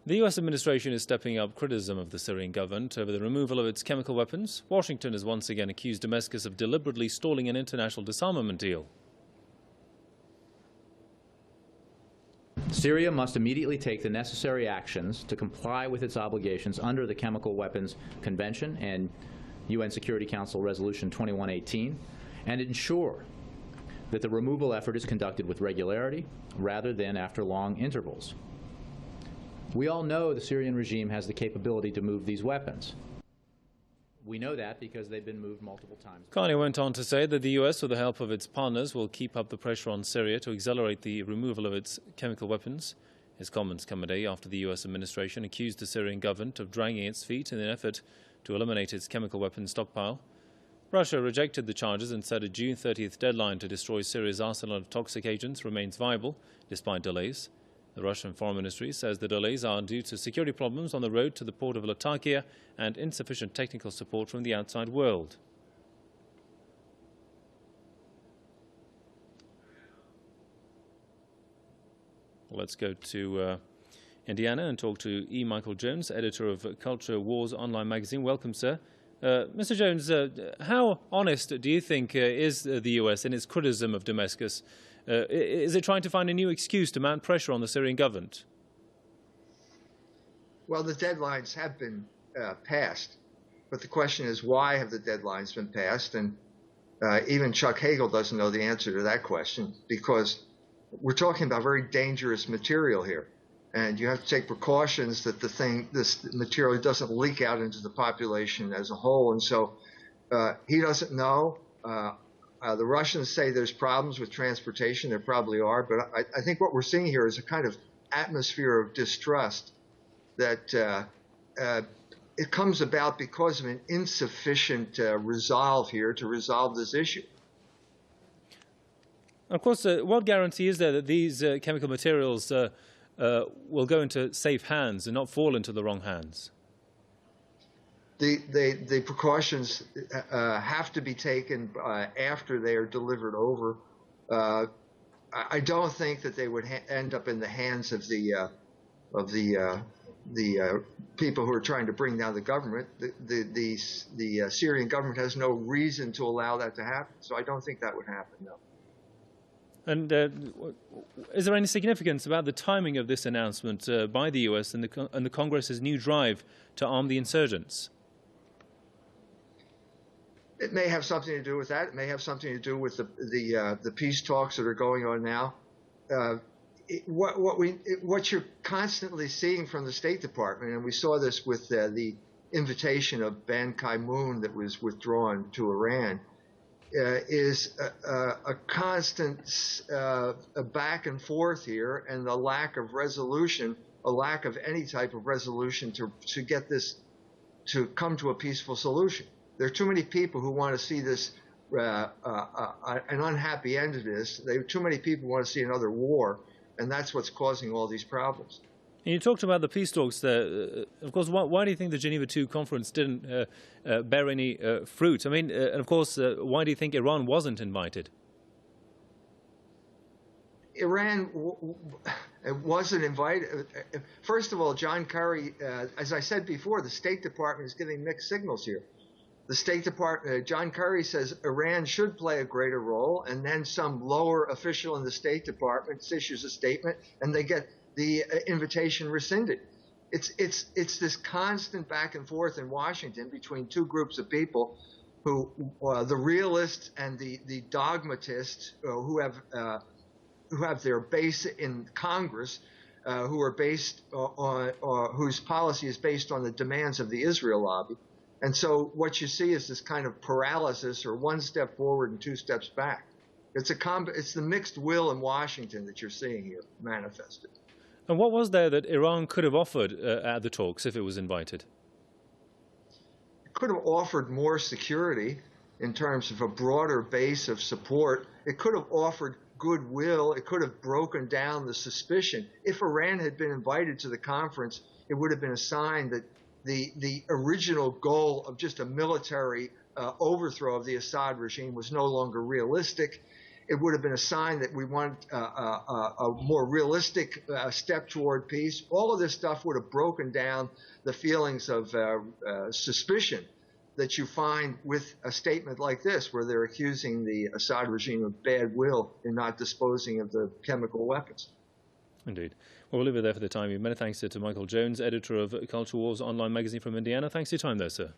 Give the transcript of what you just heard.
The U.S. administration is stepping up criticism of the Syrian government over the removal of its chemical weapons. Washington has once again accused Damascus of deliberately stalling an international disarmament deal. Syria must immediately take the necessary actions to comply with its obligations under the Chemical Weapons Convention and UN Security Council Resolution 2118 and ensure that the removal effort is conducted with regularity rather than after long intervals. We all know the Syrian regime has the capability to move these weapons. We know that because they've been moved multiple times. Carney went on to say that the U.S., with the help of its partners, will keep up the pressure on Syria to accelerate the removal of its chemical weapons. His comments come a day after the U.S. administration accused the Syrian government of dragging its feet in an effort to eliminate its chemical weapons stockpile. Russia rejected the charges and said a June 30th deadline to destroy Syria's arsenal of toxic agents remains viable, despite delays. The Russian Foreign Ministry says the delays are due to security problems on the road to the port of Latakia and insufficient technical support from the outside world. Let's go to Indiana and talk to E. Michael Jones, editor of Culture Wars online magazine. Welcome, sir. Mr. Jones, how honest do you think is the U.S. in its criticism of Damascus? Is it trying to find a new excuse to mount pressure on the Syrian government? Well, the deadlines have been passed, but the question is, why have the deadlines been passed? And even Chuck Hagel doesn't know the answer to that question, because we're talking about very dangerous material here. And you have to take precautions that this material doesn't leak out into the population as a whole. And so he doesn't know. The Russians say there's problems with transportation. There probably are. But I think what we're seeing here is a kind of atmosphere of distrust that it comes about because of an insufficient resolve here to resolve this issue. Of course, what guarantee is there that these chemical materials will go into safe hands and not fall into the wrong hands? The precautions have to be taken after they are delivered over. I don't think that they would end up in the hands of the people who are trying to bring down the government. The Syrian government has no reason to allow that to happen, so I don't think that would happen, no. And is there any significance about the timing of this announcement by the U.S. and the Congress's new drive to arm the insurgents? It may have something to do with that. It may have something to do with the peace talks that are going on now. What you're constantly seeing from the State Department, and we saw this with the invitation of Ban Ki-moon that was withdrawn to Iran, is a constant back and forth here, and the lack of resolution, a lack of any type of resolution to get this to come to a peaceful solution. There are too many people who want to see this an unhappy end to this. Too many people want to see another war, and that's what's causing all these problems. And you talked about the peace talks there. Of course, why do you think the Geneva II conference didn't bear any fruit? I mean, and of course, why do you think Iran wasn't invited? Iran wasn't invited. First of all, John Kerry, as I said before, the State Department is giving mixed signals here. The State Department, John Kerry says Iran should play a greater role, and then some lower official in the State Department issues a statement, and they get the invitation rescinded. It's this constant back and forth in Washington between two groups of people, who the realists and the dogmatists, who have their base in Congress, who are based on whose policy is based on the demands of the Israel lobby. And so what you see is this kind of paralysis, or one step forward and two steps back. It's the mixed will in Washington that you're seeing here manifested. And what was there that Iran could have offered at the talks if it was invited? It could have offered more security in terms of a broader base of support. It could have offered goodwill. It could have broken down the suspicion. If Iran had been invited to the conference, it would have been a sign that the original goal of just a military overthrow of the Assad regime was no longer realistic, it would have been a sign that we want a more realistic step toward peace. All of this stuff would have broken down the feelings of suspicion that you find with a statement like this, where they're accusing the Assad regime of bad will in not disposing of the chemical weapons. Indeed. Well, we'll leave it there for the time. Many thanks to Michael Jones, editor of Culture Wars online magazine from Indiana. Thanks for your time there, sir.